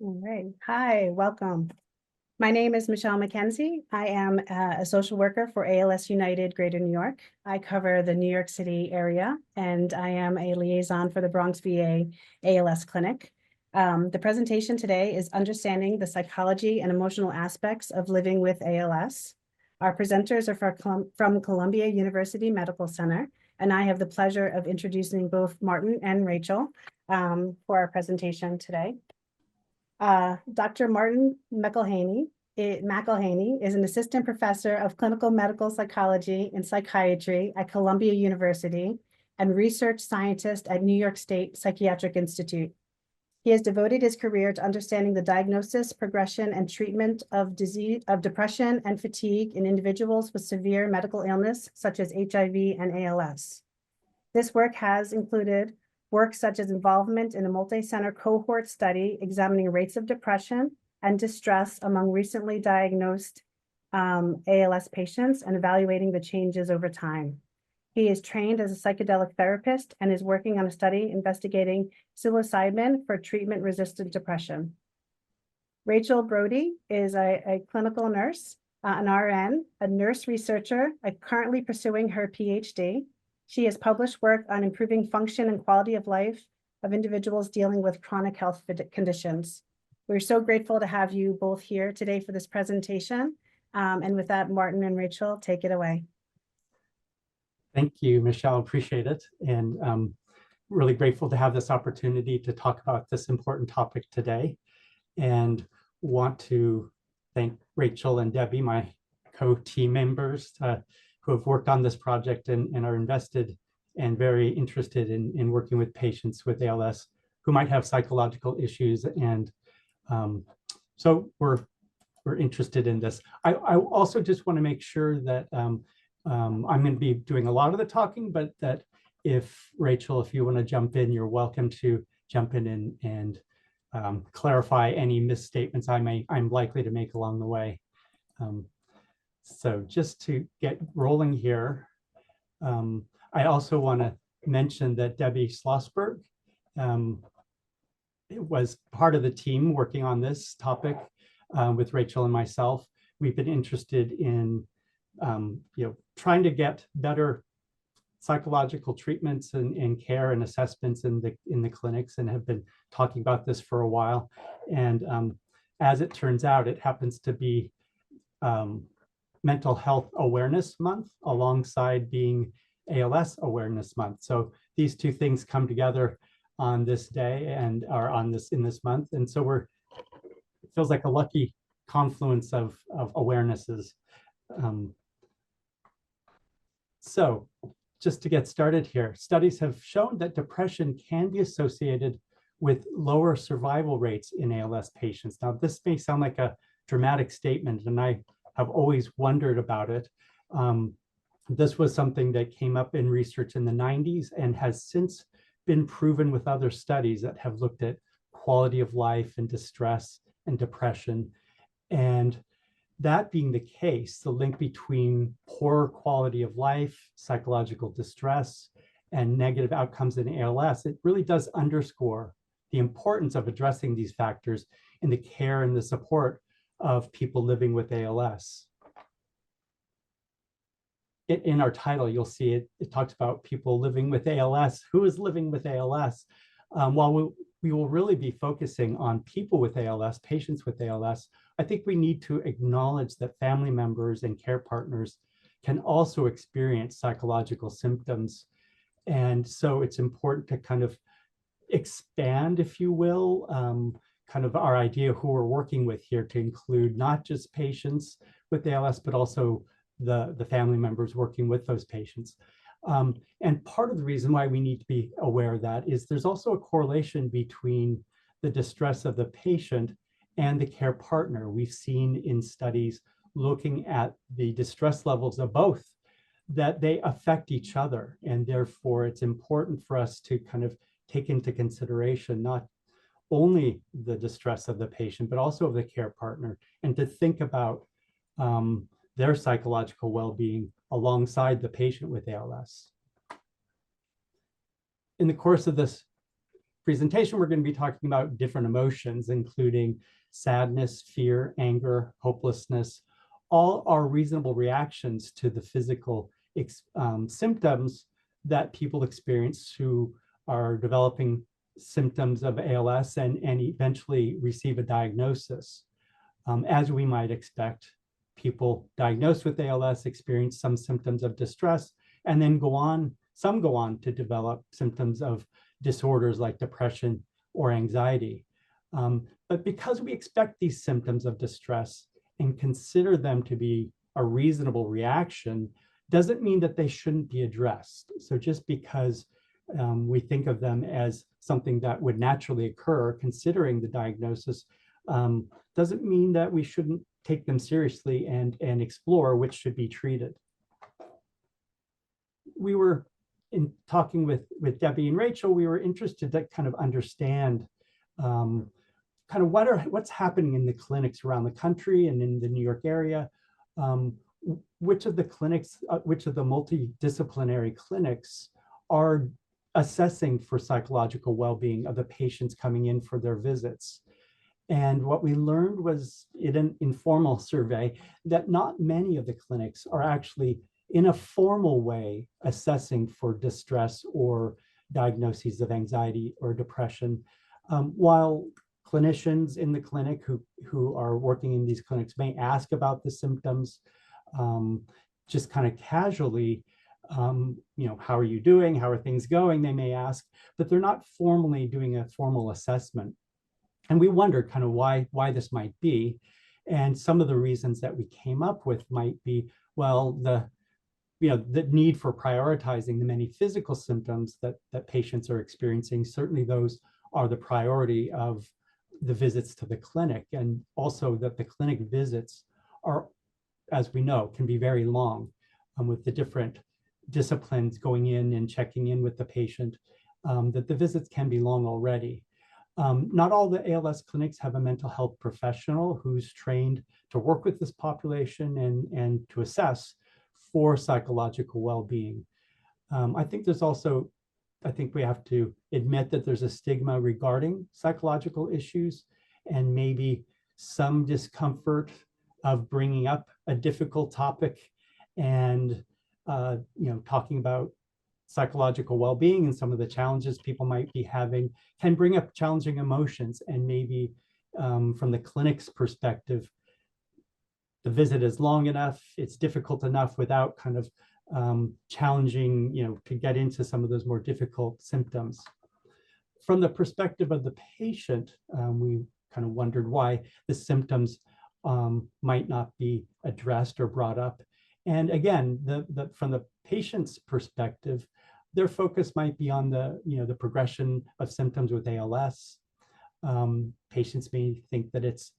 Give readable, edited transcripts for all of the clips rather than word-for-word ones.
All right. Hi, welcome. My name is Michelle McKenzie. I am a social worker for ALS United Greater New York. I cover the New York City area, and I am a liaison for the Bronx VA ALS Clinic. The presentation today is understanding the psychology and emotional aspects of living with ALS. Our presenters are from Columbia University Medical Center, and I have the pleasure of introducing both Martin and Rachel for our presentation today. Dr. Martin McElhiney is an assistant professor of clinical medical psychology and psychiatry at Columbia University and research scientist at New York State Psychiatric Institute. He has devoted his career to understanding the diagnosis, progression, and treatment of depression and fatigue in individuals with severe medical illness such as HIV and ALS. This work has included work such as involvement in a multi-center cohort study examining rates of depression and distress among recently diagnosed ALS patients and evaluating the changes over time. He is trained as a psychedelic therapist and is working on a study investigating psilocybin for treatment-resistant depression. Rachel Brody is a clinical nurse, an RN, a nurse researcher, currently pursuing her PhD. She has published work on improving function and quality of life of individuals dealing with chronic health conditions. We're so grateful to have you both here today for this presentation. And with that, Martin and Rachel, take it away. Thank you, Michelle. Appreciate it. And really grateful to have this opportunity to talk about this important topic today. And want to thank Rachel and Debbie, my co-team members, who have worked on this project and are invested and very interested in working with patients with ALS who might have psychological issues. And so we're interested in this. I also just want to make sure that I'm going to be doing a lot of the talking, but that if Rachel, if you want to jump in, you're welcome to jump in and clarify any misstatements I'm likely to make along the way. So just to get rolling here, I also want to mention that Debbie Schlossberg was part of the team working on this topic with Rachel and myself. We've been interested in trying to get better psychological treatments and care and assessments in the clinics, and have been talking about this for a while. And as it turns out, it happens to be Mental Health Awareness Month alongside being ALS Awareness Month. So these two things come together on this day and are in this month. And so it feels like a lucky confluence of awarenesses. So just to get started here, studies have shown that depression can be associated with lower survival rates in ALS patients. Now, this may sound like a dramatic statement, and I have always wondered about it. This was something that came up in research in the 90s and has since been proven with other studies that have looked at quality of life and distress and depression. And that being the case, the link between poor quality of life, psychological distress, and negative outcomes in ALS, it really does underscore the importance of addressing these factors in the care and the support of people living with ALS. In our title, you'll see it talks about people living with ALS. Who is living with ALS? While we will really be focusing on people with ALS, patients with ALS, I think we need to acknowledge that family members and care partners can also experience psychological symptoms. And so it's important to kind of expand, if you will, kind of our idea who we're working with here to include not just patients with ALS, but also the family members working with those patients. And part of the reason why we need to be aware of that is there's also a correlation between the distress of the patient and the care partner. We've seen in studies looking at the distress levels of both that they affect each other. And therefore, it's important for us to kind of take into consideration not only the distress of the patient, but also of the care partner, and to think about their psychological well-being alongside the patient with ALS. In the course of this presentation, we're going to be talking about different emotions, including sadness, fear, anger, hopelessness. All are reasonable reactions to the physical symptoms that people experience who are developing symptoms of ALS and eventually receive a diagnosis. As we might expect, people diagnosed with ALS experience some symptoms of distress and then some go on to develop symptoms of disorders like depression or anxiety. But because we expect these symptoms of distress and consider them to be a reasonable reaction, doesn't mean that they shouldn't be addressed. So just because we think of them as something that would naturally occur, considering the diagnosis, doesn't mean that we shouldn't take them seriously and explore which should be treated. We were in talking with Debbie and Rachel, we were interested to kind of understand kind of what's happening in the clinics around the country and in the New York area. Which of the clinics, which of the multidisciplinary clinics are assessing for psychological well-being of the patients coming in for their visits. And what we learned was in an informal survey that not many of the clinics are actually in a formal way assessing for distress or diagnoses of anxiety or depression, while clinicians in the clinic who are working in these clinics may ask about the symptoms just kind of casually, how are you doing? How are things going? They may ask, but they're not formally doing a formal assessment. And we wondered kind of why this might be. And some of the reasons that we came up with might be, well, the need for prioritizing the many physical symptoms that patients are experiencing. Certainly those are the priority of the visits to the clinic. And also that the clinic visits are, as we know, can be very long with the different disciplines going in and checking in with the patient, that the visits can be long already. Not all the ALS clinics have a mental health professional who's trained to work with this population and to assess for psychological well-being. I think we have to admit that there's a stigma regarding psychological issues and maybe some discomfort of bringing up a difficult topic and talking about psychological well-being and some of the challenges people might be having can bring up challenging emotions. And maybe from the clinic's perspective, the visit is long enough, it's difficult enough without kind of challenging, to get into some of those more difficult symptoms. From the perspective of the patient, we kind of wondered why the symptoms might not be addressed or brought up. And again, from the patient's perspective, their focus might be on the progression of symptoms with ALS. Patients may think that it's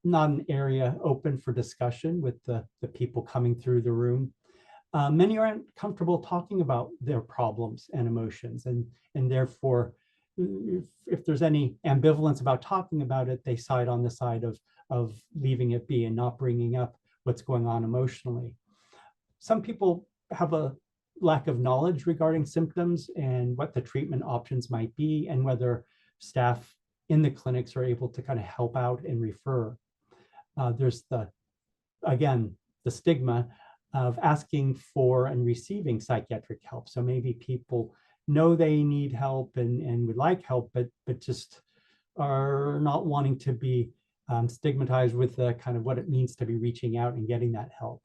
not an area open for discussion with the people coming through the room. Many aren't comfortable talking about their problems and emotions, and therefore, if there's any ambivalence about talking about it, they side on the side of leaving it be and not bringing up what's going on emotionally. Some people have a lack of knowledge regarding symptoms and what the treatment options might be and whether staff in the clinics are able to kind of help out and refer. There's the stigma of asking for and receiving psychiatric help. So maybe people know they need help and would like help, but just are not wanting to be stigmatized with the kind of what it means to be reaching out and getting that help.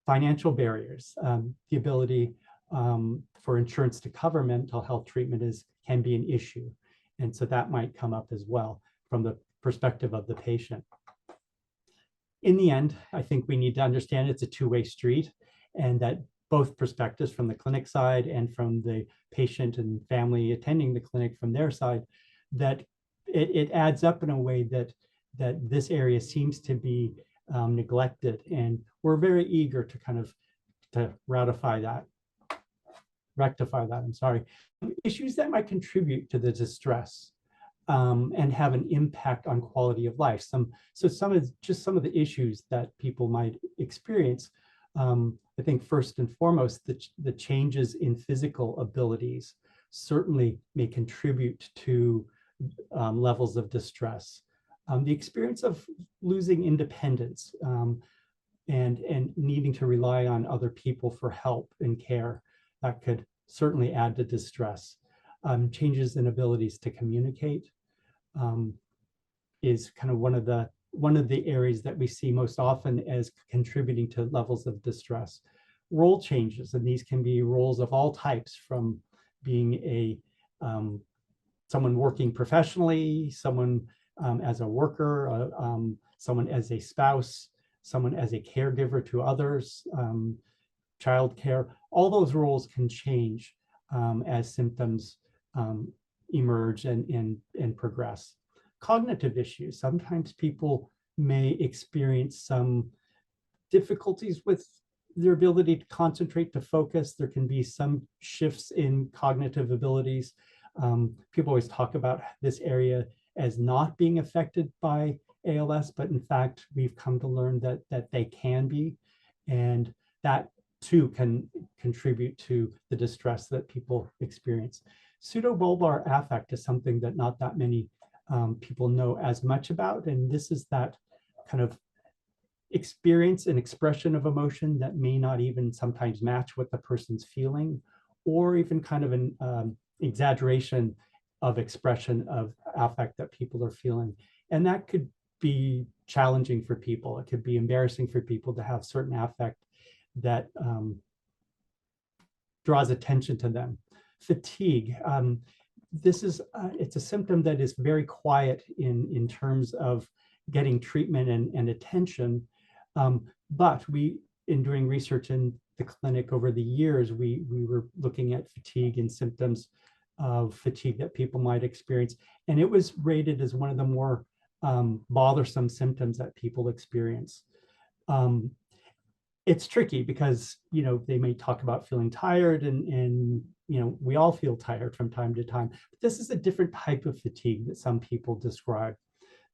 Financial barriers, the ability for insurance to cover mental health treatment can be an issue. And so that might come up as well from the perspective of the patient. In the end, I think we need to understand it's a two-way street and that both perspectives from the clinic side and from the patient and family attending the clinic from their side, that it adds up in a way that this area seems to be neglected. And we're very eager to kind of rectify that, issues that might contribute to the distress and have an impact on quality of life. Some of the issues that people might experience. I think first and foremost, the changes in physical abilities. certainly may contribute to levels of distress. The experience of losing independence and needing to rely on other people for help and care, that could certainly add to distress. Changes in abilities to communicate is kind of one of the areas that we see most often as contributing to levels of distress. Role changes, and these can be roles of all types, from being a someone working professionally, someone as a worker, someone as a spouse, someone as a caregiver to others, childcare. All those roles can change as symptoms emerge and progress. Cognitive issues. Sometimes people may experience some difficulties with their ability to concentrate, to focus. There can be some shifts in cognitive abilities. People always talk about this area as not being affected by ALS, but in fact, we've come to learn that they can be, and that too can contribute to the distress that people experience. Pseudobulbar affect is something that not that many people know as much about, and this is that kind of experience and expression of emotion that may not even sometimes match what the person's feeling, or even kind of an exaggeration of expression of affect that people are feeling. And that could be challenging for people. It could be embarrassing for people to have certain affect that draws attention to them. Fatigue. This is it's a symptom that is very quiet in terms of getting treatment and attention. But in doing research in the clinic over the years, we were looking at fatigue and symptoms of fatigue that people might experience. And it was rated as one of the more bothersome symptoms that people experience. It's tricky because, they may talk about feeling tired and we all feel tired from time to time. But this is a different type of fatigue that some people describe,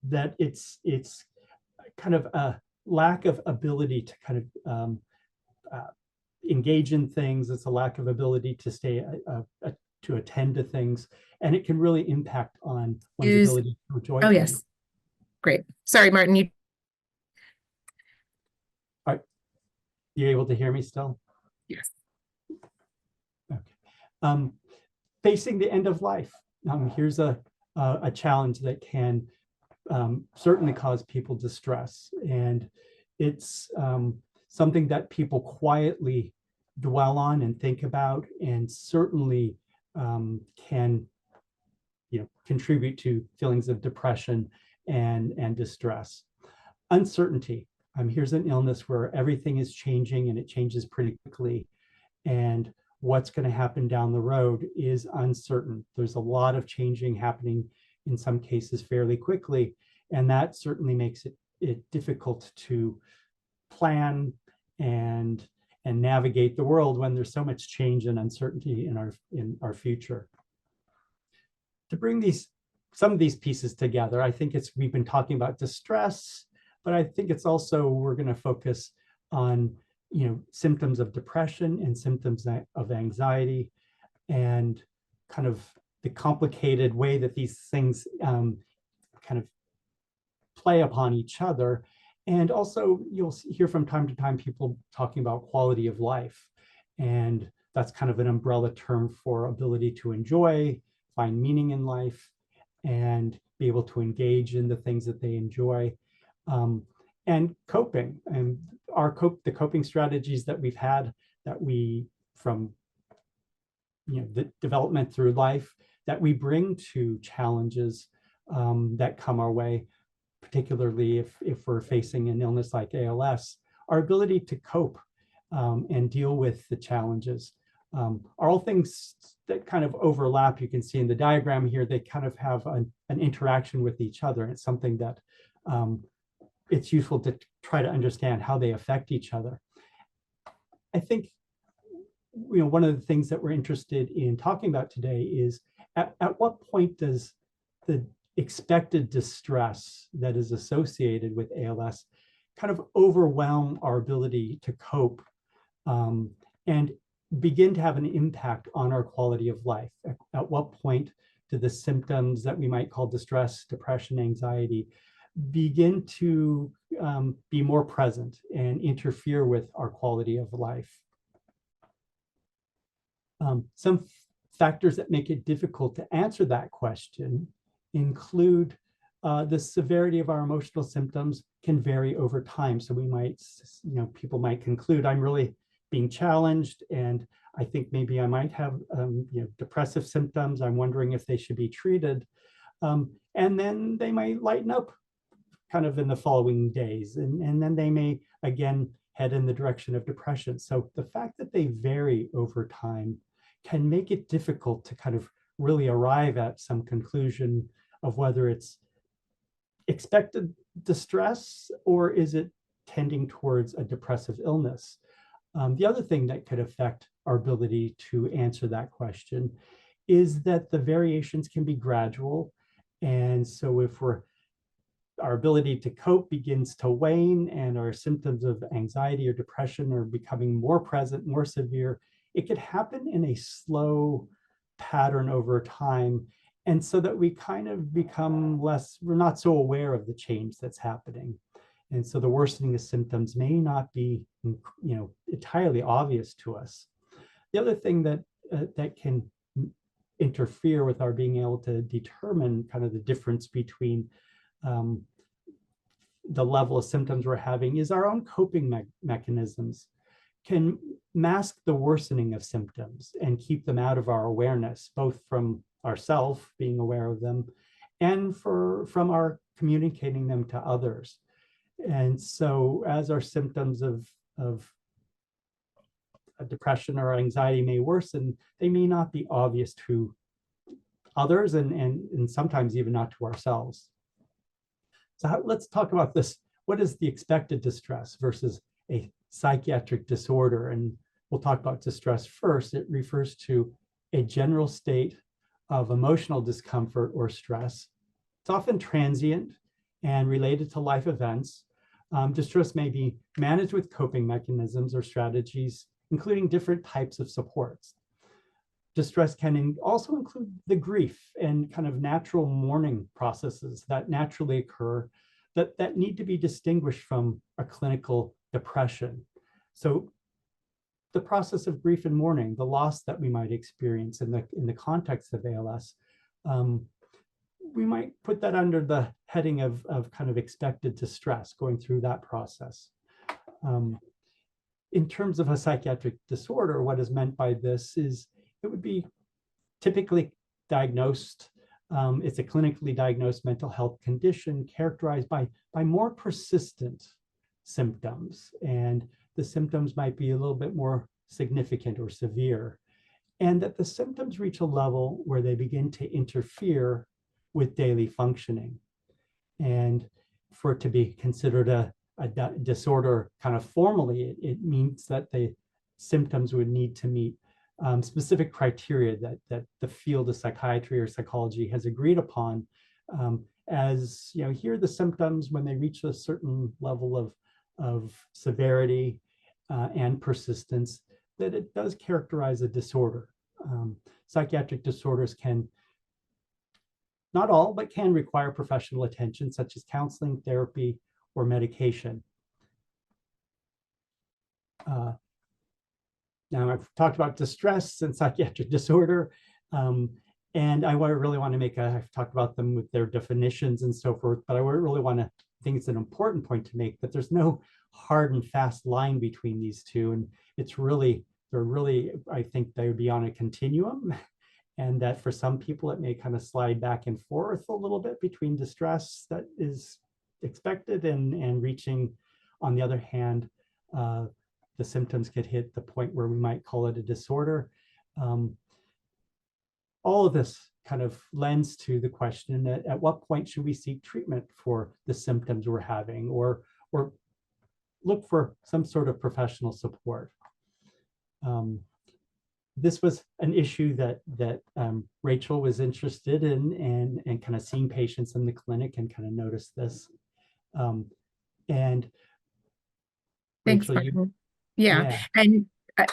that it's kind of a lack of ability to kind of engage in things. It's a lack of ability to stay to attend to things, and it can really impact on one's ability to enjoy things. Yes, great. Sorry, Martin. You able to hear me still? Yes. Okay. Facing the end of life. Here's a challenge that can certainly cause people distress, and it's something that people quietly dwell on and think about, and certainly can contribute to feelings of depression and distress. Uncertainty. Here's an illness where everything is changing, and it changes pretty quickly, and what's going to happen down the road is uncertain. There's a lot of changing happening, in some cases fairly quickly, and that certainly makes it difficult to plan and navigate the world when there's so much change and uncertainty in our future. To bring some of these pieces together, I think we've been talking about distress, but I think it's also, we're going to focus on symptoms of depression and symptoms of anxiety, and kind of the complicated way that these things kind of play upon each other. And also, you'll hear from time to time people talking about quality of life, and that's kind of an umbrella term for ability to enjoy, find meaning in life, and be able to engage in the things that they enjoy. And coping, and the coping strategies that we've had, that we, from the development through life, that we bring to challenges that come our way, particularly if we're facing an illness like ALS. Our ability to cope and deal with the challenges are all things that kind of overlap. You can see in the diagram here, they kind of have an interaction with each other. And it's something that it's useful to try to understand how they affect each other. I think one of the things that we're interested in talking about today is at what point does the expected distress that is associated with ALS kind of overwhelm our ability to cope, and begin to have an impact on our quality of life? At what point do the symptoms that we might call distress, depression, anxiety begin to be more present and interfere with our quality of life? Some factors that make it difficult to answer that question include the severity of our emotional symptoms can vary over time. So we might, people might conclude, I'm really being challenged, and I think maybe I might have depressive symptoms. I'm wondering if they should be treated. And then they might lighten up kind of in the following days. And then they may, again, head in the direction of depression. So the fact that they vary over time can make it difficult to kind of really arrive at some conclusion of whether it's expected distress or is it tending towards a depressive illness. The other thing that could affect our ability to answer that question is that the variations can be gradual. And so if our ability to cope begins to wane and our symptoms of anxiety or depression are becoming more present, more severe, it could happen in a slow pattern over time. And so that we kind of become we're not so aware of the change that's happening. And so the worsening of symptoms may not be, entirely obvious to us. The other thing that can interfere with our being able to determine kind of the difference between the level of symptoms we're having is our own coping mechanisms can mask the worsening of symptoms and keep them out of our awareness, both from ourselves being aware of them and from our communicating them to others. And so as our symptoms of depression or anxiety may worsen, they may not be obvious to others and sometimes even not to ourselves. So let's talk about this. What is the expected distress versus a psychiatric disorder? And we'll talk about distress first. It refers to a general state of emotional discomfort or stress. It's often transient and related to life events. Distress may be managed with coping mechanisms or strategies, including different types of supports. Distress can also include the grief and kind of natural mourning processes that naturally occur that need to be distinguished from a clinical depression. So the process of grief and mourning, the loss that we might experience in the context of ALS, we might put that under the heading of kind of expected distress, going through that process. In terms of a psychiatric disorder, what is meant by this is it would be typically diagnosed. It's a clinically diagnosed mental health condition characterized by more persistent symptoms. And the symptoms might be a little bit more significant or severe. And that the symptoms reach a level where they begin to interfere with daily functioning. And for it to be considered a disorder kind of formally, it means that the symptoms would need to meet specific criteria that the field of psychiatry or psychology has agreed upon. As here are the symptoms when they reach a certain level of severity and persistence, that it does characterize a disorder. Psychiatric disorders can, not all, but can require professional attention, such as counseling, therapy, or medication. Now, I've talked about distress and psychiatric disorder, and I really want to I've talked about them with their definitions and so forth, but I really want to, I think it's an important point to make that there's no hard and fast line between these two. And I think they would be on a continuum, and that for some people, it may kind of slide back and forth a little bit between distress that is expected and reaching, on the other hand, the symptoms could hit the point where we might call it a disorder. All of this kind of lends to the question that at what point should we seek treatment for the symptoms we're having, or look for some sort of professional support. This was an issue that Rachel was interested in and kind of seeing patients in the clinic and kind of noticed this. And Thanks, Rachel, Martin. Yeah. And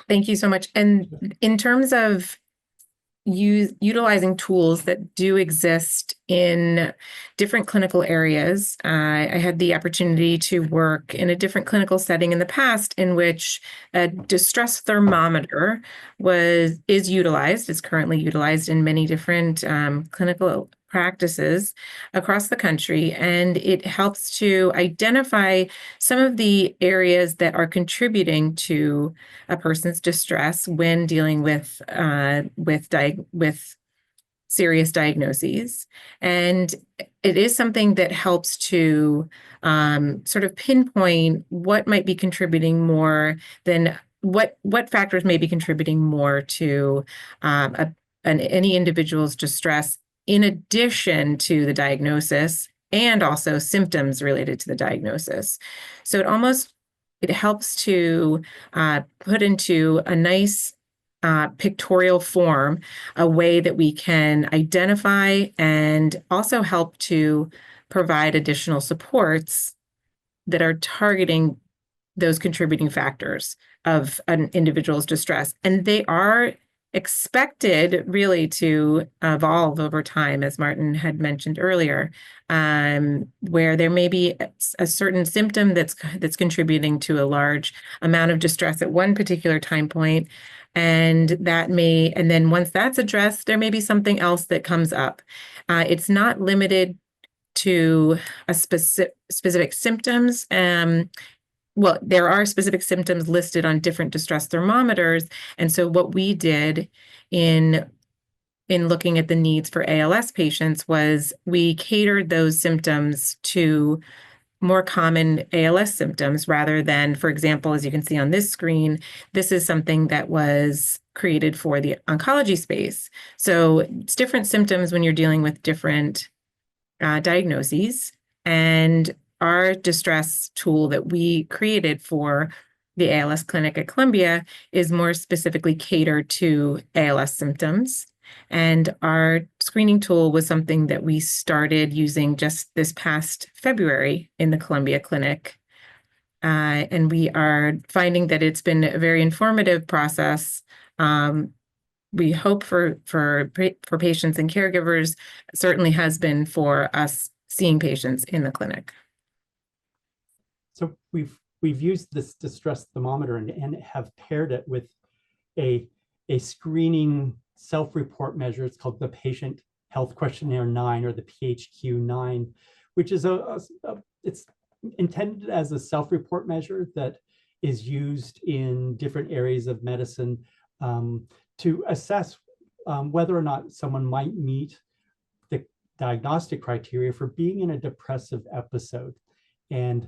Thank you so much. And in terms of utilizing tools that do exist in different clinical areas. I had the opportunity to work in a different clinical setting in the past in which a distress thermometer is utilized, is currently utilized in many different clinical practices across the country, and it helps to identify some of the areas that are contributing to a person's distress when dealing with serious diagnoses. And it is something that helps to sort of pinpoint what might be contributing more than what factors may be contributing more to any individual's distress, in addition to the diagnosis and also symptoms related to the diagnosis. So it helps to put into a nice pictorial form a way that we can identify and also help to provide additional supports that are targeting those contributing factors of an individual's distress. And they are expected really to evolve over time, as Martin had mentioned earlier, where there may be a certain symptom that's contributing to a large amount of distress at one particular time point. And then once that's addressed, there may be something else that comes up. It's not limited to a specific symptoms. Well, there are specific symptoms listed on different distress thermometers. And so what we did in looking at the needs for ALS patients was we catered those symptoms to more common ALS symptoms rather than, for example, as you can see on this screen, this is something that was created for the oncology space. So it's different symptoms when you're dealing with different diagnoses. And our distress tool that we created for the ALS clinic at Columbia is more specifically catered to ALS symptoms. And our screening tool was something that we started using just this past February in the Columbia clinic. And we are finding that it's been a very informative process. We hope for patients and caregivers, certainly has been for us seeing patients in the clinic. So we've used this distress thermometer and have paired it with a screening self-report measure. It's called the Patient Health Questionnaire 9, or the PHQ-9, which is it's intended as a self-report measure that is used in different areas of medicine to assess whether or not someone might meet the diagnostic criteria for being in a depressive episode. And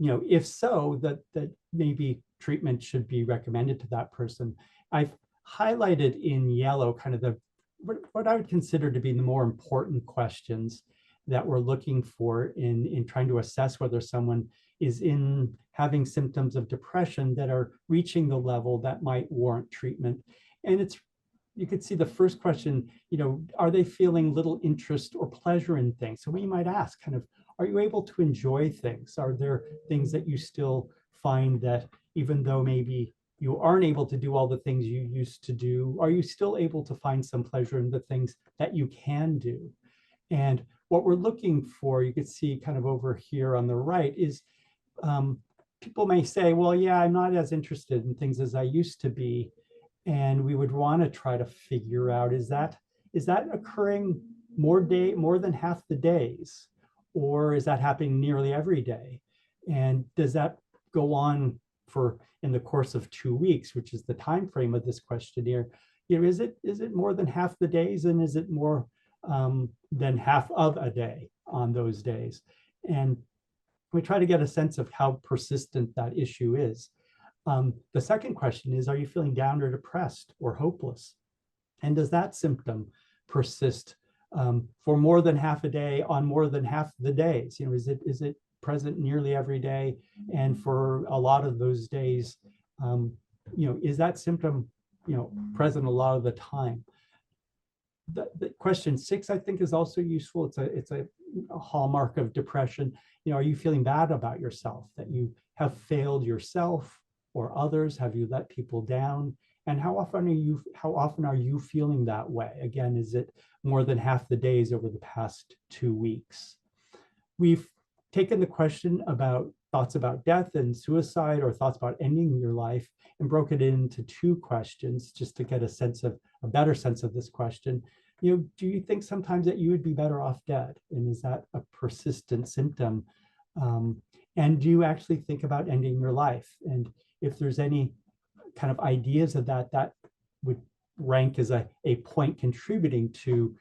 if so, that maybe treatment should be recommended to that person. I've highlighted in yellow kind of what I would consider to be the more important questions that we're looking for in trying to assess whether someone is having symptoms of depression that are reaching the level that might warrant treatment. And you could see the first question, are they feeling little interest or pleasure in things? So we might ask kind of, are you able to enjoy things? Are there things that you still find that even though maybe you aren't able to do all the things you used to do, are you still able to find some pleasure in the things that you can do? And what we're looking for, you can see kind of over here on the right, is people may say, well, yeah, I'm not as interested in things as I used to be. And we would want to try to figure out, is that occurring more than half the days? Or is that happening nearly every day? And does that go on in the course of 2 weeks, which is the time frame of this questionnaire? Is it more than half the days, and is it more than half of a day on those days? And we try to get a sense of how persistent that issue is. The second question is, are you feeling down or depressed or hopeless? And does that symptom persist for more than half a day on more than half the days? Is it present nearly every day? And for a lot of those days, is that symptom, present a lot of the time? The question 6, I think, is also useful. It's a hallmark of depression. Are you feeling bad about yourself, that you have failed yourself, or others? Have you let people down? And how often are you feeling that way? Again, is it more than half the days over the past 2 weeks? We've taken the question about thoughts about death and suicide or thoughts about ending your life and broken it into 2 questions just to get a better sense of this question. Do you think sometimes that you would be better off dead? And is that a persistent symptom? And do you actually think about ending your life? And if there's any kind of ideas of that, that would rank as a point contributing to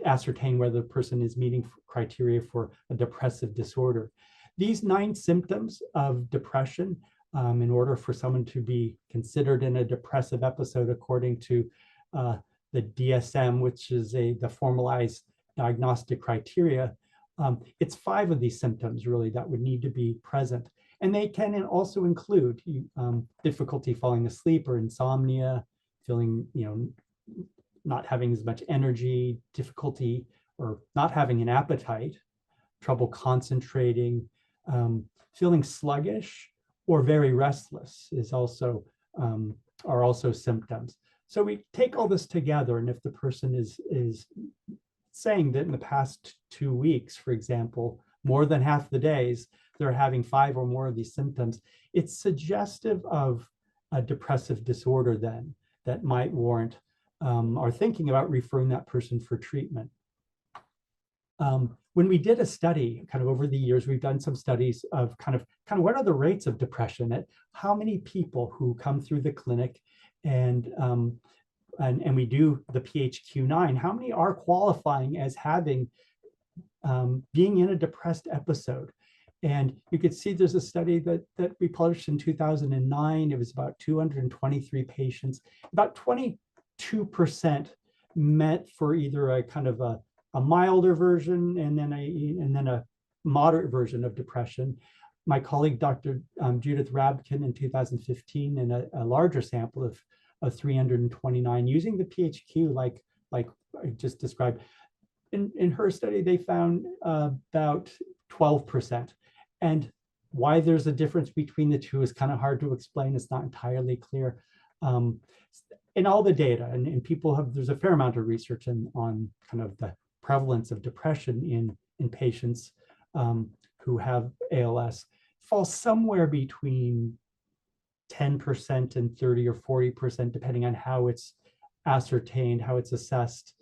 ascertain whether the person is meeting criteria for a depressive disorder. These 9 symptoms of depression, in order for someone to be considered in a depressive episode, according to the DSM, which is the formalized diagnostic criteria, it's 5 of these symptoms really that would need to be present. And they can also include difficulty falling asleep or insomnia, feeling, not having as much energy, difficulty or not having an appetite, trouble concentrating, feeling sluggish or very restless are also symptoms. So we take all this together, and if the person is saying that in the past 2 weeks, for example, more than half the days, they're having 5 or more of these symptoms, it's suggestive of a depressive disorder then that might warrant our thinking about referring that person for treatment. When we did a study kind of over the years, we've done some studies of kind of what are the rates of depression, at how many people who come through the clinic and we do the PHQ-9, how many are qualifying as having being in a depressed episode. And you could see there's a study that we published in 2009. It was about 223 patients. About 22% met for either a kind of a milder version and then a moderate version of depression. My colleague, Dr. Judith Rabkin, in 2015, in a larger sample of 329, using the PHQ like I just described. In her study, they found about 12%. And why there's a difference between the two is kind of hard to explain. It's not entirely clear. In all the data, and there's a fair amount of research on kind of the prevalence of depression in patients who have ALS, falls somewhere between 10% and 30 or 40%, depending on how it's ascertained, how it's assessed.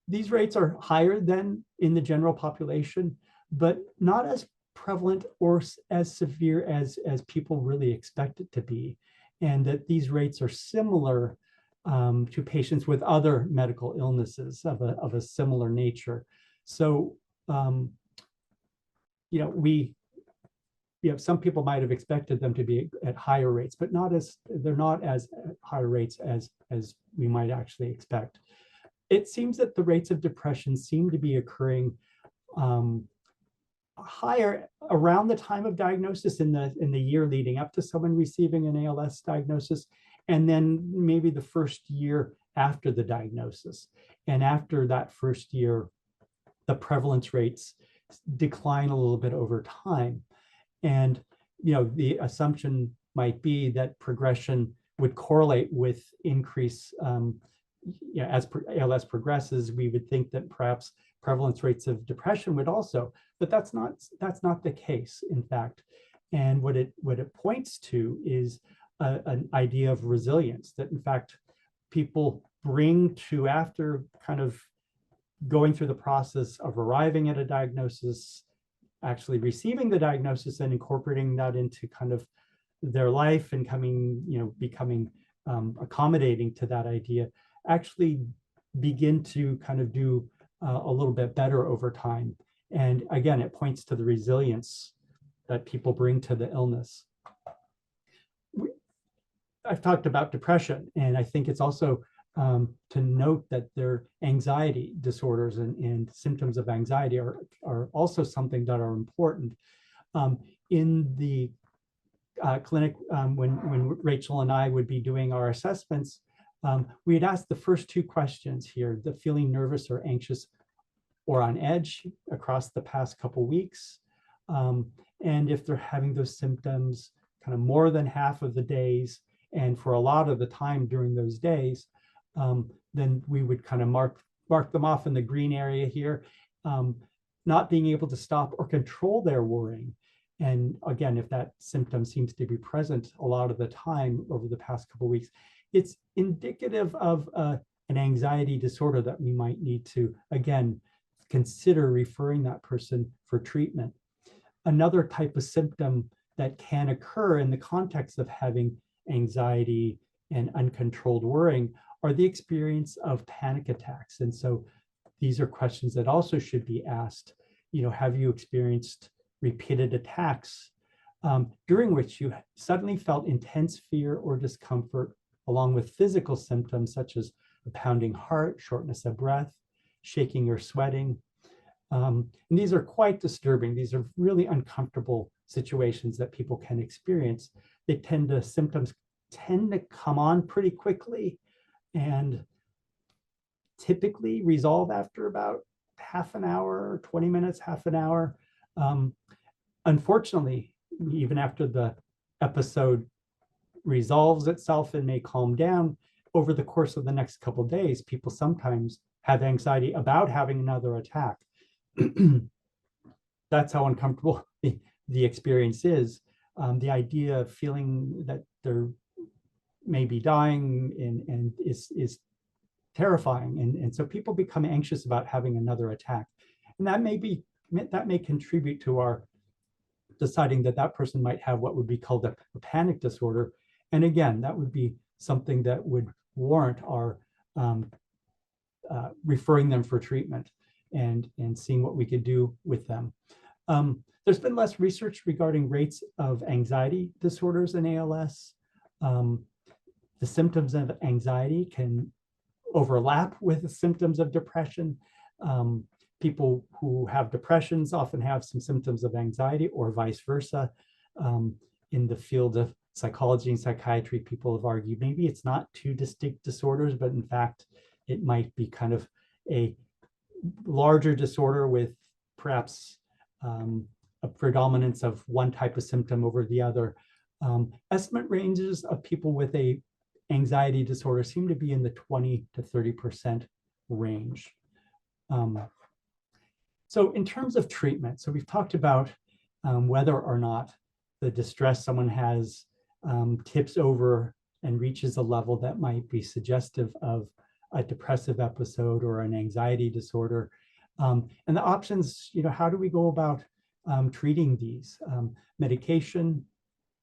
These rates are higher than in the general population, but not as prevalent or as severe as people really expect it to be. And that these rates are similar to patients with other medical illnesses of a similar nature. So, some people might have expected them to be at higher rates, but they're not as higher rates as we might actually expect. It seems that the rates of depression seem to be occurring higher around the time of diagnosis, in the year leading up to someone receiving an ALS diagnosis, and then maybe the first year after the diagnosis. And after that first year, the prevalence rates decline a little bit over time. And the assumption might be that progression would correlate with increase. As ALS progresses, we would think that perhaps prevalence rates of depression would also, but that's not the case, in fact. And what it points to is an idea of resilience, that in fact people bring to, after kind of going through the process of arriving at a diagnosis, actually receiving the diagnosis and incorporating that into kind of their life and becoming accommodating to that idea, actually begin to kind of do a little bit better over time. And again, it points to the resilience that people bring to the illness. I've talked about depression, and I think it's also to note that their anxiety disorders and symptoms of anxiety are also something that are important. In the clinic, when Rachel and I would be doing our assessments, we had asked the first 2 questions here: the feeling nervous or anxious or on edge across the past couple weeks, and if they're having those symptoms kind of more than half of the days, and for a lot of the time during those days, then we would kind of mark them off in the green area here, not being able to stop or control their worrying. And again, if that symptom seems to be present a lot of the time over the past couple of weeks, it's indicative of an anxiety disorder that we might need to, again, consider referring that person for treatment. Another type of symptom that can occur in the context of having anxiety and uncontrolled worrying are the experience of panic attacks. And so these are questions that also should be asked. Have you experienced repeated attacks during which you suddenly felt intense fear or discomfort, along with physical symptoms such as a pounding heart, shortness of breath, shaking or sweating? And these are quite disturbing. These are really uncomfortable situations that people can experience. Symptoms tend to come on pretty quickly and typically resolve after about half an hour, 20 minutes, half an hour. Unfortunately, even after the episode resolves itself and may calm down, over the course of the next couple of days, people sometimes have anxiety about having another attack. That's how uncomfortable the experience is. The idea of feeling that they're maybe dying and is terrifying. And so people become anxious about having another attack. And that may contribute to our deciding that person might have what would be called a panic disorder. And again, that would be something that would warrant our referring them for treatment and seeing what we could do with them. There's been less research regarding rates of anxiety disorders in ALS. The symptoms of anxiety can overlap with the symptoms of depression. People who have depressions often have some symptoms of anxiety, or vice versa. In the field of psychology and psychiatry, people have argued maybe it's not two distinct disorders, but in fact, it might be kind of a larger disorder with perhaps a predominance of one type of symptom over the other. Estimate ranges of people with a anxiety disorder seem to be in the 20 to 30% range. So in terms of treatment, so we've talked about whether or not the distress someone has tips over and reaches a level that might be suggestive of a depressive episode or an anxiety disorder. And the options, how do we go about treating these? Medication,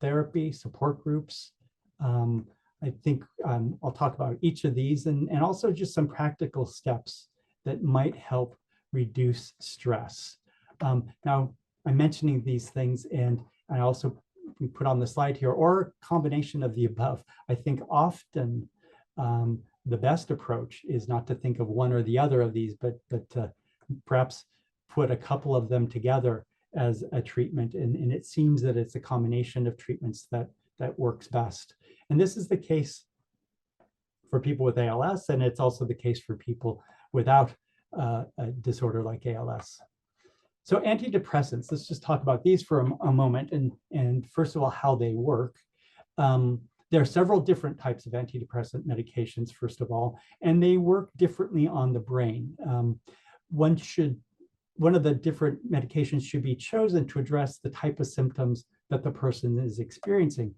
therapy, support groups. I think I'll talk about each of these and also just some practical steps that might help reduce stress. Now, I'm mentioning these things and I also put on the slide here, or a combination of the above. I think often the best approach is not to think of one or the other of these, but to perhaps put a couple of them together as a treatment. And it seems that it's a combination of treatments that works best. And this is the case for people with ALS, and it's also the case for people without a disorder like ALS. So antidepressants, let's just talk about these for a moment. And first of all, how they work. There are several different types of antidepressant medications, first of all, and they work differently on the brain. One of the different medications should be chosen to address the type of symptoms that the person is experiencing.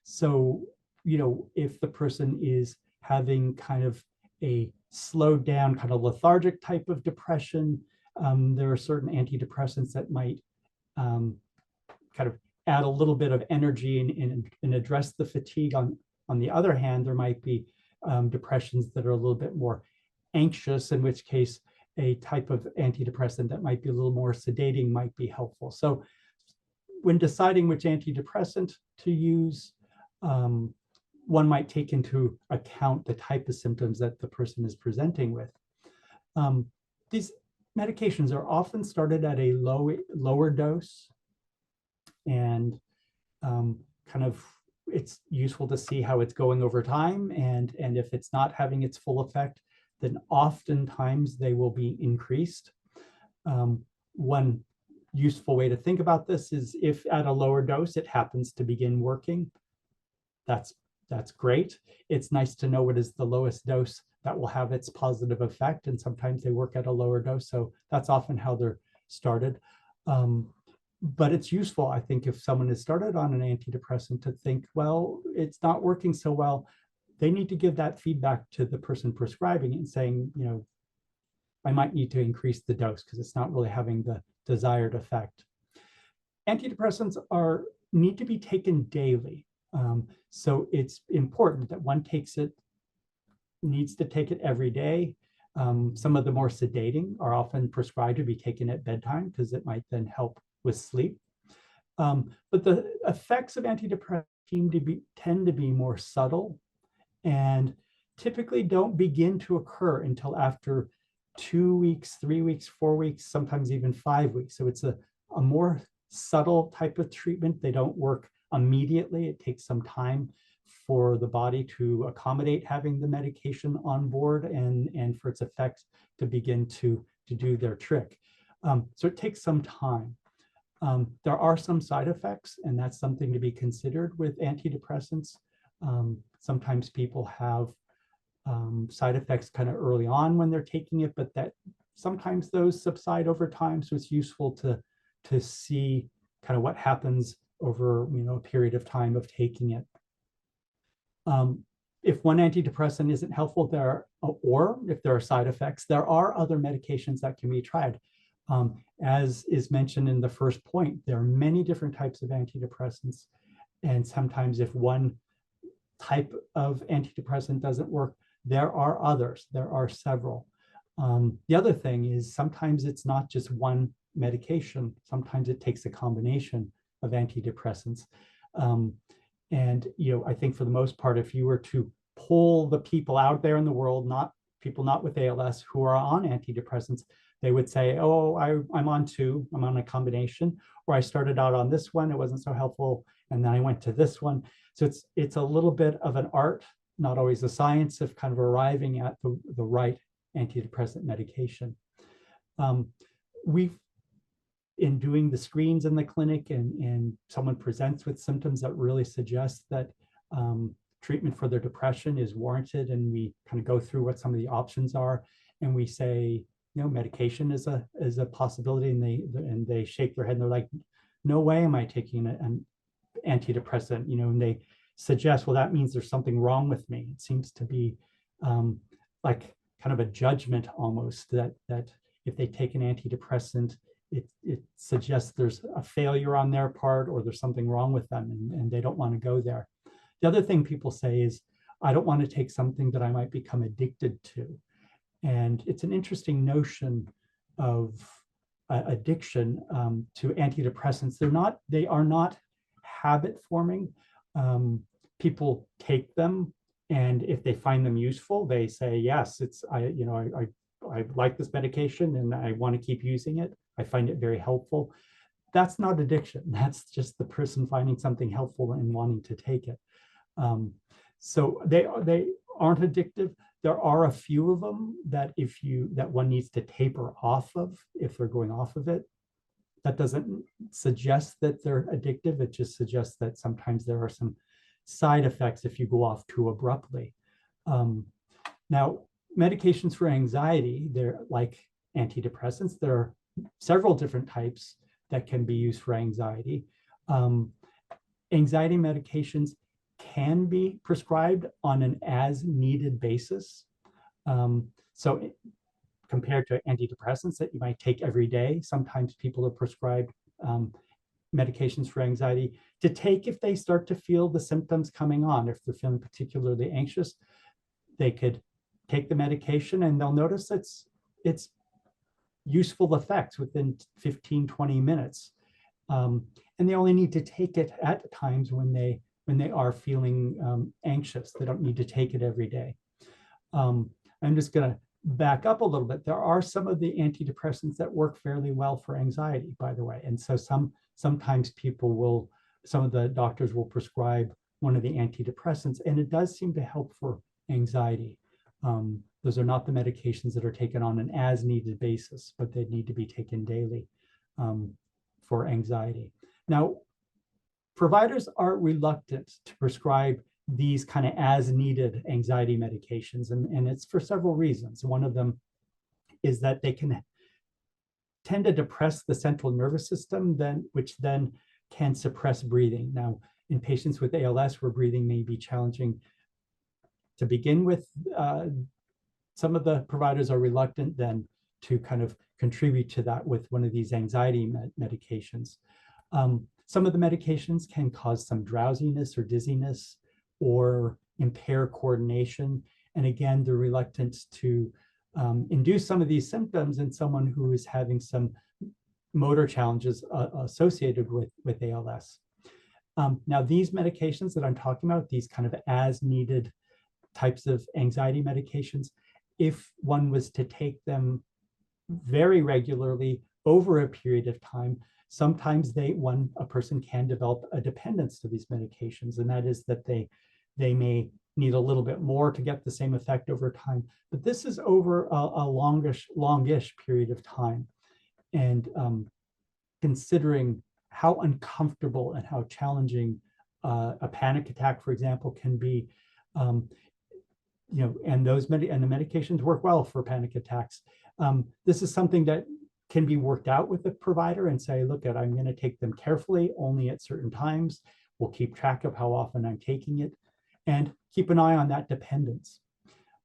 So, if the person is having kind of a slowed down, kind of lethargic type of depression, there are certain antidepressants that might kind of add a little bit of energy and address the fatigue. On the other hand, there might be depressions that are a little bit more anxious, in which case a type of antidepressant that might be a little more sedating might be helpful. So when deciding which antidepressant to use, one might take into account the type of symptoms that the person is presenting with. These medications are often started at a lower dose, and it's useful to see how it's going over time. And if it's not having its full effect, then oftentimes they will be increased. One useful way to think about this is if at a lower dose it happens to begin working, that's great. It's nice to know what is the lowest dose that will have its positive effect, and sometimes they work at a lower dose, so that's often how they're started. But it's useful, I think, if someone is started on an antidepressant to think, well, it's not working so well. They need to give that feedback to the person prescribing and saying, you know, I might need to increase the dose because it's not really having the desired effect. Antidepressants need to be taken daily. So it's important that one needs to take it every day. Some of the more sedating are often prescribed to be taken at bedtime because it might then help with sleep. But the effects of antidepressants tend to be more subtle and typically don't begin to occur until after 2 weeks, 3 weeks, 4 weeks, sometimes even 5 weeks. So it's a more subtle type of treatment. They don't work immediately. It takes some time for the body to accommodate having the medication on board and for its effect to begin to do their trick. So it takes some time. There are some side effects, and that's something to be considered with antidepressants. Sometimes people have side effects kind of early on when they're taking it, but that sometimes those subside over time. So it's useful to see kind of what happens over, you know, a period of time of taking it. If one antidepressant isn't helpful, or if there are side effects, there are other medications that can be tried. As is mentioned in the first point, there are many different types of antidepressants. And sometimes if one type of antidepressant doesn't work, there are others. There are several. The other thing is sometimes it's not just one medication. Sometimes it takes a combination of antidepressants. And, you know, I think for the most part, if you were to poll the people out there in the world, people not with ALS who are on antidepressants, they would say, oh, I'm on two, I'm on a combination, or I started out on this one, it wasn't so helpful, and then I went to this one. So it's a little bit of an art, not always a science, of kind of arriving at the right antidepressant medication. In doing the screens in the clinic and someone presents with symptoms that really suggest that treatment for their depression is warranted, and we kind of go through what some of the options are, and we say, you know, medication is a possibility, and they shake their head and they're like, no way am I taking an antidepressant, you know, and they suggest, well, that means there's something wrong with me. It seems to be like kind of a judgment almost that if they take an antidepressant, it suggests there's a failure on their part or there's something wrong with them, and they don't want to go there. The other thing people say is, I don't want to take something that I might become addicted to. And it's an interesting notion of addiction to antidepressants. They are not habit forming. People take them, and if they find them useful, they say, yes, I like this medication and I want to keep using it. I find it very helpful. That's not addiction. That's just the person finding something helpful and wanting to take it. So they aren't addictive. There are a few of them that one needs to taper off of if they're going off of it. That doesn't suggest that they're addictive. It just suggests that sometimes there are some side effects if you go off too abruptly. Now, medications for anxiety, they're like antidepressants. There are several different types that can be used for anxiety. Anxiety medications can be prescribed on an as-needed basis. So compared to antidepressants that you might take every day, sometimes people are prescribed medications for anxiety to take if they start to feel the symptoms coming on. If they're feeling particularly anxious, they could take the medication and they'll notice it's useful effects within 15, 20 minutes. And they only need to take it at times when they are feeling anxious. They don't need to take it every day. I'm just going to back up a little bit. There are some of the antidepressants that work fairly well for anxiety, by the way. And so sometimes some of the doctors will prescribe one of the antidepressants, and it does seem to help for anxiety. Those are not the medications that are taken on an as-needed basis, but they need to be taken daily. for anxiety. Now, providers are reluctant to prescribe these kind of as needed anxiety medications, and it's for several reasons. One of them is that they can tend to depress the central nervous system, which then can suppress breathing. Now, in patients with ALS, where breathing may be challenging to begin with, some of the providers are reluctant then to kind of contribute to that with one of these anxiety medications. Some of the medications can cause some drowsiness or dizziness or impair coordination. And again, they're reluctant to induce some of these symptoms in someone who is having some motor challenges associated with ALS. Now, these medications that I'm talking about, these kind of as needed types of anxiety medications, if one was to take them very regularly over a period of time, sometimes a person can develop a dependence to these medications, and that is that they may need a little bit more to get the same effect over time. But this is over a longish period of time. And considering how uncomfortable and how challenging a panic attack, for example, can be, and the medications work well for panic attacks. This is something that can be worked out with the provider and say, look, I'm going to take them carefully, only at certain times. We'll keep track of how often I'm taking it, and keep an eye on that dependence.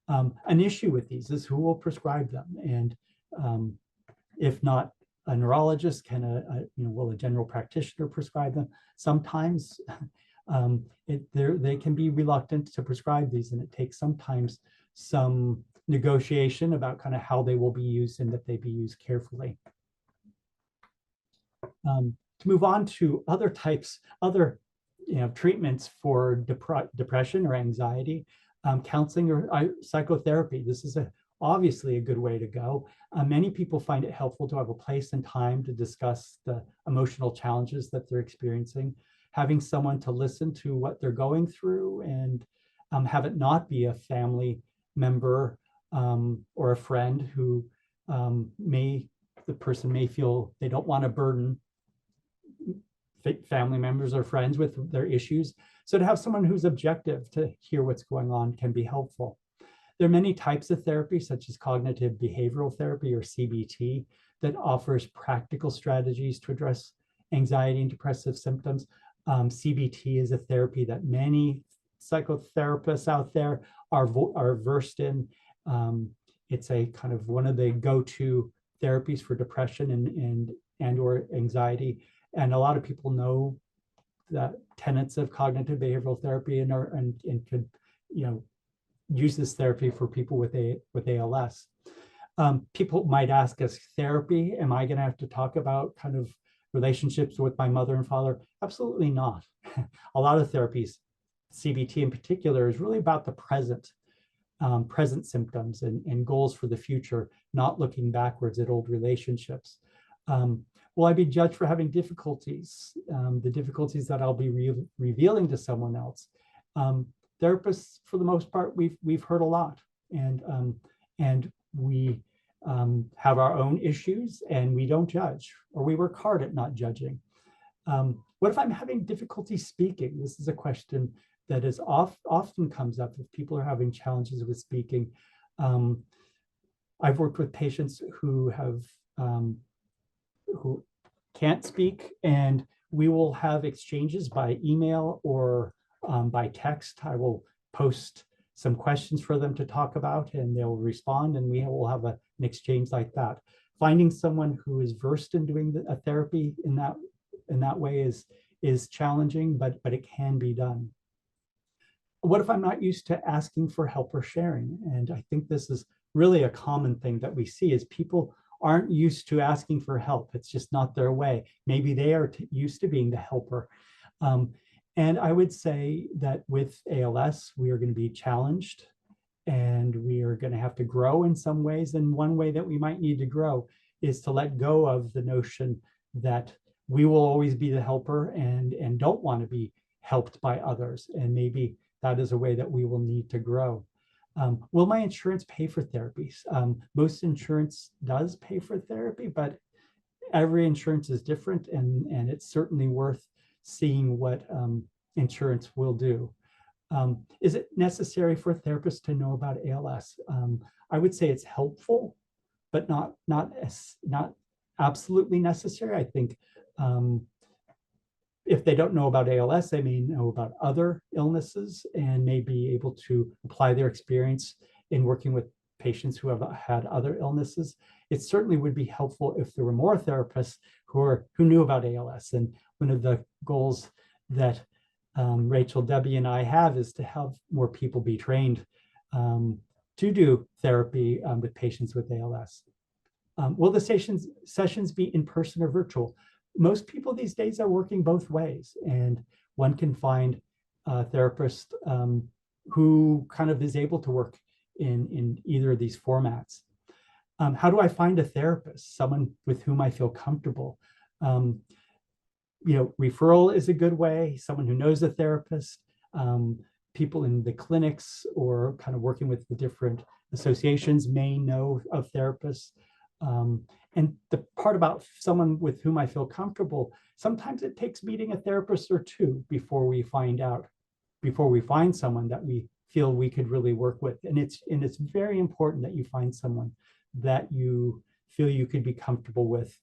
An issue with these is who will prescribe them, and if not a neurologist, will a general practitioner prescribe them? Sometimes they can be reluctant to prescribe these, and it takes sometimes some negotiation about kind of how they will be used and that they be used carefully. To move on to other treatments for depression or anxiety, counseling or psychotherapy. This is obviously a good way to go. Many people find it helpful to have a place and time to discuss the emotional challenges that they're experiencing, having someone to listen to what they're going through, and have it not be a family member or a friend who the person may feel they don't want to burden family members or friends with their issues. So to have someone who's objective to hear what's going on can be helpful. There are many types of therapy, such as cognitive behavioral therapy, or CBT, that offers practical strategies to address anxiety and depressive symptoms. CBT is a therapy that many psychotherapists out there are versed in. It's a kind of one of the go-to therapies for depression and or anxiety. And a lot of people know the tenets of cognitive behavioral therapy and could, use this therapy for people with ALS. People might ask us, therapy, am I going to have to talk about kind of relationships with my mother and father? Absolutely not. A lot of therapies, CBT in particular, is really about the present symptoms and goals for the future, not looking backwards at old relationships. Will I be judged for having difficulties? The difficulties that I'll be revealing to someone else. Therapists, for the most part, we've heard a lot, and we have our own issues, and we don't judge, or we work hard at not judging. What if I'm having difficulty speaking? This is a question that is often comes up if people are having challenges with speaking. I've worked with patients who can't speak, and we will have exchanges by email or by text. I will post some questions for them to talk about, and they'll respond, and we will have an exchange like that. Finding someone who is versed in doing a therapy in that way is challenging, but it can be done. What if I'm not used to asking for help or sharing? And I think this is really a common thing that we see, is people aren't used to asking for help. It's just not their way. Maybe they are used to being the helper. And I would say that with ALS, we are going to be challenged, and we are going to have to grow in some ways. And one way that we might need to grow is to let go of the notion that we will always be the helper and don't want to be helped by others. And maybe that is a way that we will need to grow. Will my insurance pay for therapies? Most insurance does pay for therapy, but every insurance is different, and it's certainly worth seeing what insurance will do. Is it necessary for therapists to know about ALS? I would say it's helpful, but not absolutely necessary. I think if they don't know about ALS, they may know about other illnesses and may be able to apply their experience in working with patients who have had other illnesses. It certainly would be helpful if there were more therapists who knew about ALS. And one of the goals that Rachel, Debbie, and I have is to have more people be trained to do therapy with patients with ALS. Will the sessions be in person or virtual? Most people these days are working both ways, and one can find a therapist who kind of is able to work in either of these formats. How do I find a therapist, someone with whom I feel comfortable? Referral is a good way, someone who knows a therapist, people in the clinics or kind of working with the different associations may know of therapists. And the part about someone with whom I feel comfortable, sometimes it takes meeting a therapist or two before we find someone that we feel we could really work with. And it's very important that you find someone that you feel you could be comfortable with,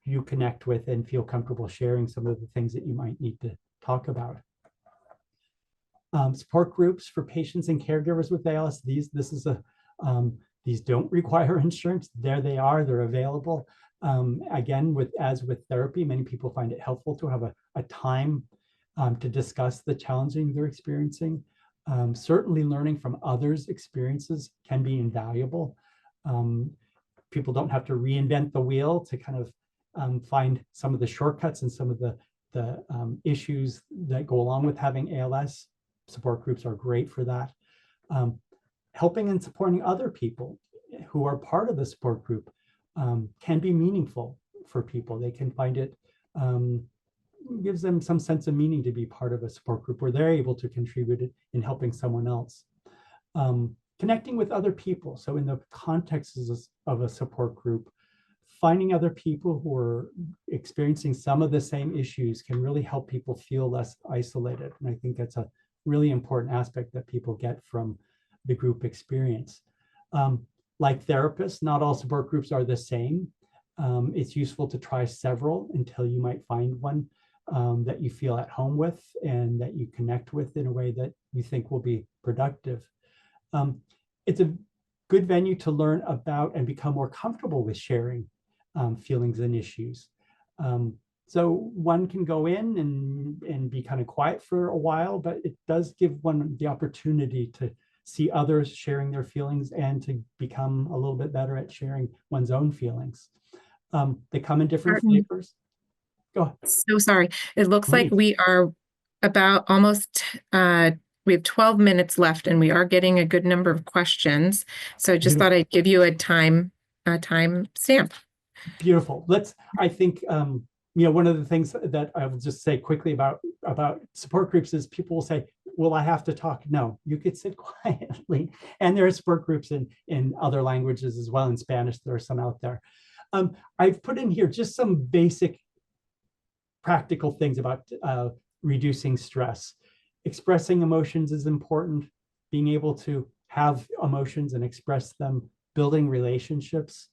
you connect with, and feel comfortable sharing some of the things that you might need to talk about. Support groups for patients and caregivers with ALS. These don't require insurance. There they are, they're available. Again, as with therapy, many people find it helpful to have a time to discuss the challenges they're experiencing. Certainly learning from others' experiences can be invaluable. People don't have to reinvent the wheel to kind of find some of the shortcuts and some of the issues that go along with having ALS. Support groups are great for that. Helping and supporting other people who are part of the support group can be meaningful for people. They can find it gives them some sense of meaning to be part of a support group where they're able to contribute in helping someone else. Connecting with other people. So in the context of a support group, finding other people who are experiencing some of the same issues can really help people feel less isolated. And I think that's a really important aspect that people get from the group experience. Like therapists, not all support groups are the same. It's useful to try several until you might find one that you feel at home with and that you connect with in a way that you think will be productive. It's a good venue to learn about and become more comfortable with sharing feelings and issues. So one can go in and be kind of quiet for a while, but it does give one the opportunity to see others sharing their feelings and to become a little bit better at sharing one's own feelings. They come in different flavors. Go ahead. So sorry. It looks like we are about almost, we have 12 minutes left and we are getting a good number of questions. So I just thought I'd give you a time stamp. Beautiful. I think, one of the things that I will just say quickly about support groups is people will say, well, I have to talk. No, you could sit quietly. And there are support groups in other languages as well. In Spanish, there are some out there. I've put in here just some basic practical things about reducing stress. Expressing emotions is important. Being able to have emotions and express them, building relationships,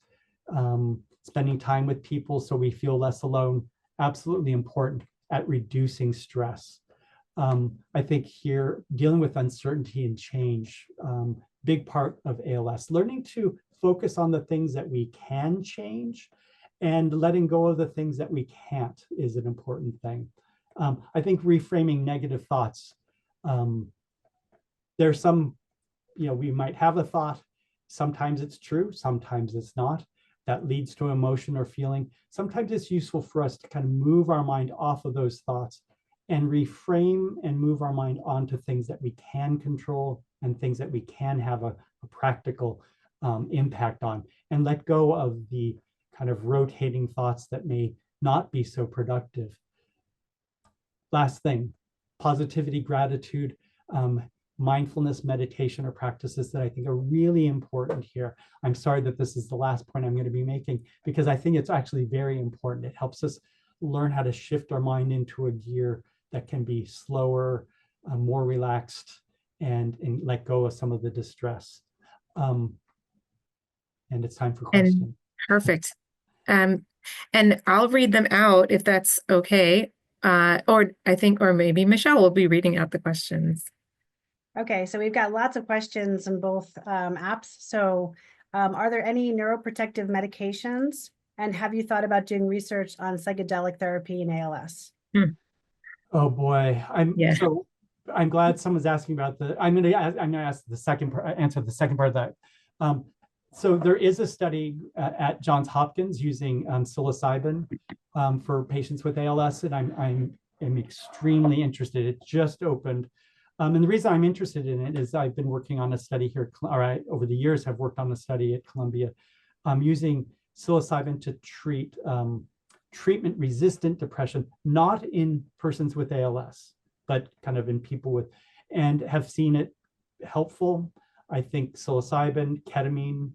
spending time with people so we feel less alone, absolutely important at reducing stress. I think here, dealing with uncertainty and change, big part of ALS, learning to focus on the things that we can change and letting go of the things that we can't is an important thing. I think reframing negative thoughts. There's some, we might have a thought, sometimes it's true, sometimes it's not. That leads to emotion or feeling. Sometimes it's useful for us to kind of move our mind off of those thoughts and reframe and move our mind onto things that we can control and things that we can have a practical impact on, and let go of the kind of rotating thoughts that may not be so productive. Last thing, positivity, gratitude. mindfulness, meditation, or practices that I think are really important here. I'm sorry that this is the last point I'm going to be making, because I think it's actually very important. It helps us learn how to shift our mind into a gear that can be slower, more relaxed, and let go of some of the distress. And it's time for questions. And perfect. And I'll read them out if that's okay. Or maybe Michelle will be reading out the questions. Okay, so we've got lots of questions in both apps. So are there any neuroprotective medications? And have you thought about doing research on psychedelic therapy in ALS? Oh boy, Yeah. So I'm glad someone's asking about I'm going to answer the second part of that. So there is a study at Johns Hopkins using psilocybin for patients with ALS, and I'm extremely interested. It just opened. And the reason I'm interested in it is I've been working on a study here, over the years have worked on a study at Columbia using psilocybin to treat treatment-resistant depression, not in persons with ALS, but kind of in people with, and have seen it helpful. I think psilocybin, ketamine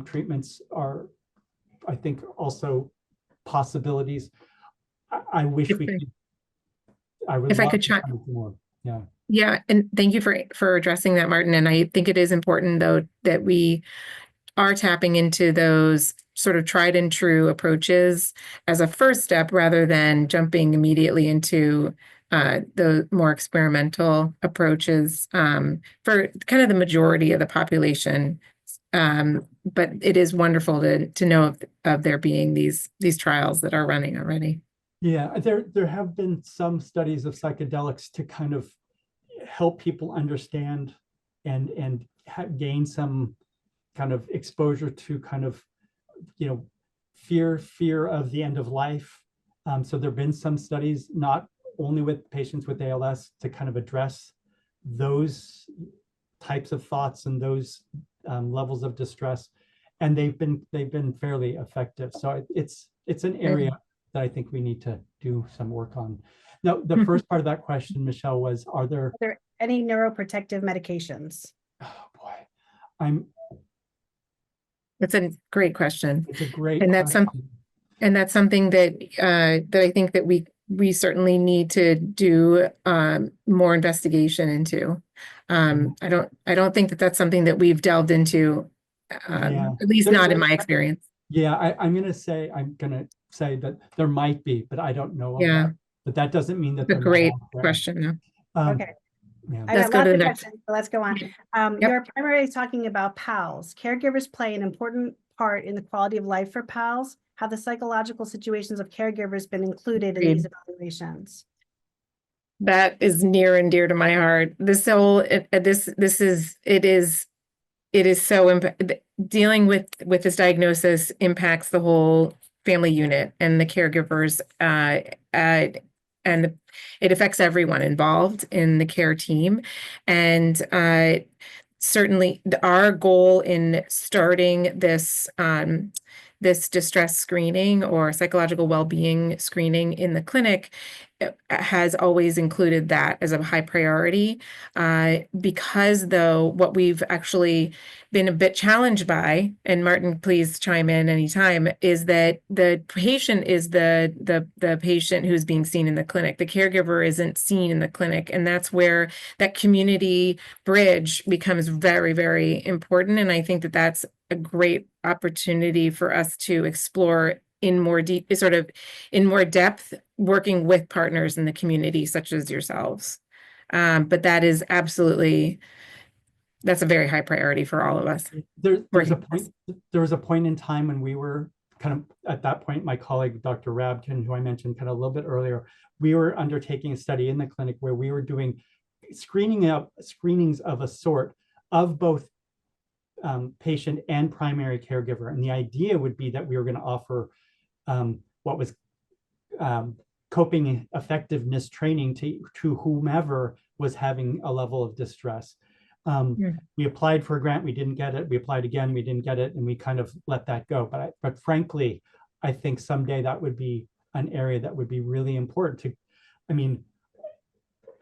treatments are, I think, also possibilities. I wish we could. I would love to find more. Yeah. Yeah, and thank you for addressing that, Martin. And I think it is important, though, that we are tapping into those sort of tried and true approaches as a first step, rather than jumping immediately into the more experimental approaches for kind of the majority of the population. But it is wonderful to know of there being these trials that are running already. Yeah, there have been some studies of psychedelics to kind of help people understand and gain some kind of exposure to kind of, fear of the end of life. So there have been some studies, not only with patients with ALS, to kind of address those types of thoughts and those levels of distress, and they've been fairly effective. So it's an area that I think we need to do some work on. Now, the first part of that question, Michelle, was, are there any neuroprotective medications? Oh boy, That's a great question. It's a great and question. That's something that I think that we certainly need to do more investigation into. I don't think that that's something that we've delved into, at least not in my experience. Yeah, I'm gonna say that there might be, but I don't know. Yeah, but that doesn't mean that it's a great question. Okay. Yeah. I got Let's go to the lots of next. questions, so let's go on. Yep. You're primarily talking about PALS. Caregivers play an important part in the quality of life for PALS. Have the psychological situations of caregivers been included in these evaluations? That is near and dear to my heart. This is so dealing with this diagnosis impacts the whole family unit and the caregivers, and it affects everyone involved in the care team. And certainly our goal in starting this distress screening or psychological well-being screening in the clinic has always included that as a high priority, because though what we've actually been a bit challenged by, and Martin, please chime in anytime, is that the patient is the patient who's being seen in the clinic. The caregiver isn't seen in the clinic, and that's where that community bridge becomes very, very important. And I think that that's a great opportunity for us to explore in more depth, working with partners in the community, such as yourselves. But that is that's a very high priority for all of us. There was a point in time when we were kind of, at that point, my colleague, Dr. Rabkin, who I mentioned kind of a little bit earlier, we were undertaking a study in the clinic where we were doing screenings of a sort of both patient and primary caregiver. And the idea would be that we were going to offer what was coping effectiveness training to whomever was having a level of distress. We applied for a grant, we didn't get it. We applied again, we didn't get it, and we kind of let that go. But frankly, I think someday that would be an area that would be really important to. I mean,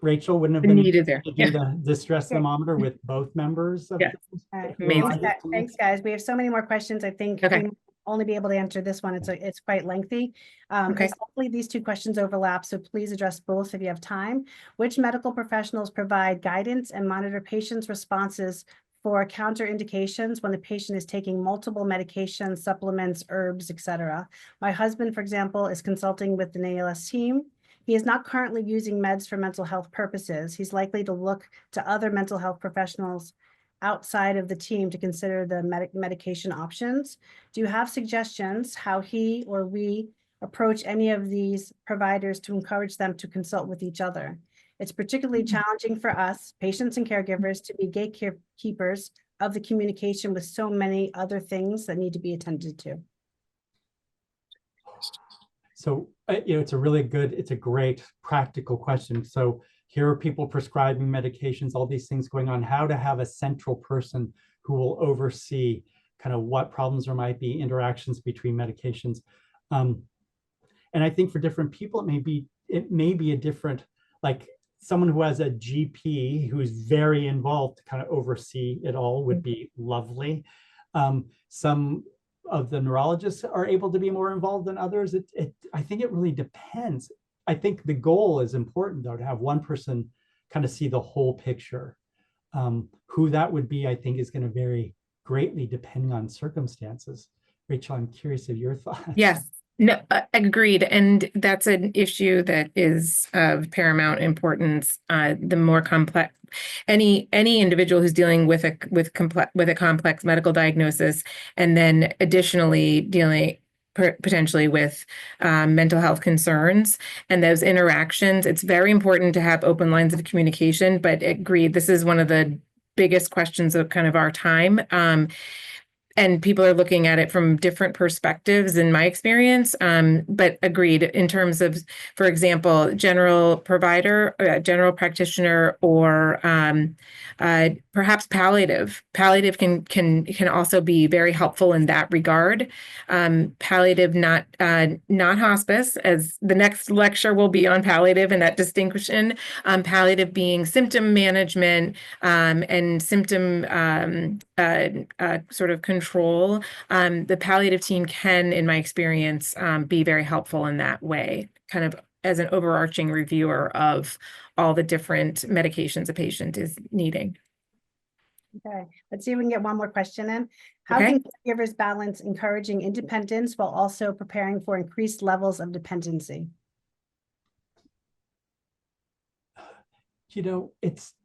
Rachel, wouldn't have been Needed there. to do the distress Yeah. thermometer with both members of Yeah. All right. who are on Amazing. this tonight? Thanks, guys. We have so many more questions. I think Okay. we might only be able to answer this one. It's quite lengthy. Okay. Hopefully these two questions overlap, so please address both if you have time. Which medical professionals provide guidance and monitor patients' responses for counterindications when the patient is taking multiple medications, supplements, herbs, etc.? My husband, for example, is consulting with an ALS team. He is not currently using meds for mental health purposes. He's likely to look to other mental health professionals outside of the team to consider the medication options. Do you have suggestions how he or we approach any of these providers to encourage them to consult with each other? It's particularly challenging for us, patients and caregivers, to be gatekeepers of the communication with so many other things that need to be attended to. So, it's a great practical question. So here are people prescribing medications, all these things going on, how to have a central person who will oversee kind of what problems there might be, interactions between medications. And I think for different people, it may be a different, like someone who has a GP who's very involved to kind of oversee it all would be lovely. Some of the neurologists are able to be more involved than others. I think it really depends. I think the goal is important, though, to have one person kind of see the whole picture. Who that would be, I think, is going to vary greatly depending on circumstances. Rachel, I'm curious of your thoughts. Yes. No, agreed. And that's an issue that is of paramount importance. The more complex, any individual who's dealing with a complex medical diagnosis, and then additionally dealing potentially with mental health concerns and those interactions, it's very important to have open lines of communication. But agreed, this is one of the biggest questions of kind of our time. And people are looking at it from different perspectives in my experience, but agreed in terms of, for example, general provider, general practitioner, or perhaps palliative. Palliative can also be very helpful in that regard. Palliative, not hospice, as the next lecture will be on palliative and that distinction. Palliative being symptom management and symptom sort of control. The palliative team can, in my experience, be very helpful in that way, kind of as an overarching reviewer of all the different medications a patient is needing. Okay, let's see if we can get one more question in. How Okay. can caregivers balance encouraging independence while also preparing for increased levels of dependency?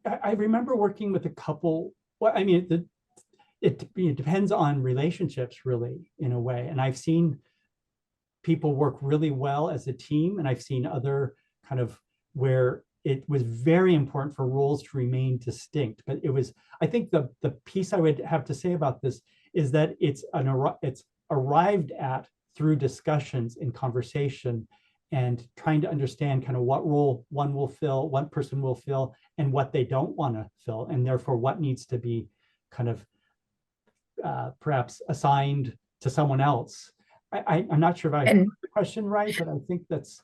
I remember working with a couple. Well, I mean, it depends on relationships, really, in a way. And I've seen people work really well as a team, and I've seen other kind of where it was very important for roles to remain distinct. But I think the piece I would have to say about this is that it's arrived at through discussions and conversation and trying to understand kind of what role one person will fill, and what they don't want to fill, and therefore what needs to be kind of perhaps assigned to someone else. I'm not sure if I heard the question right, but I think that's.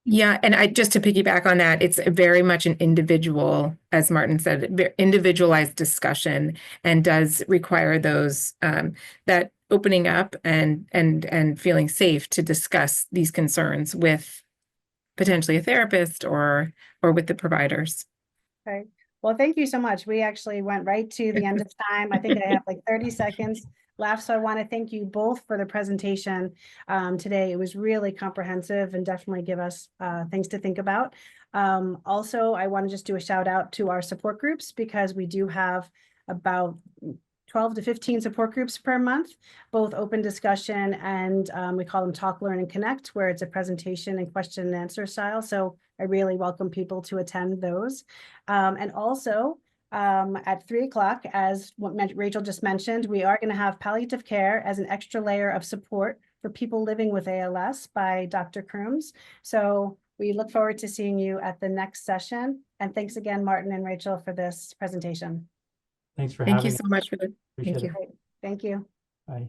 Yeah, and just to piggyback on that, it's very much an individual, as Martin said, individualized discussion, and does require those that opening up and feeling safe to discuss these concerns with potentially a therapist or with the providers. Okay. Well, thank you so much. We actually went right to the end of time. I think I have like 30 seconds left. So I want to thank you both for the presentation today. It was really comprehensive and definitely give us things to think about. Also, I want to just do a shout out to our support groups, because we do have about 12 to 15 support groups per month, both open discussion and we call them Talk, Learn, and Connect, where it's a presentation and question and answer style. So I really welcome people to attend those. And also at 3 o'clock, as what Rachel just mentioned, we are going to have palliative care as an extra layer of support for people living with ALS by Dr. Crooms. So we look forward to seeing you at the next session. And thanks again, Martin and Rachel, for this presentation. Thanks for having us. Thank you so much for the. Appreciate Thank you. it. Thank you. Bye.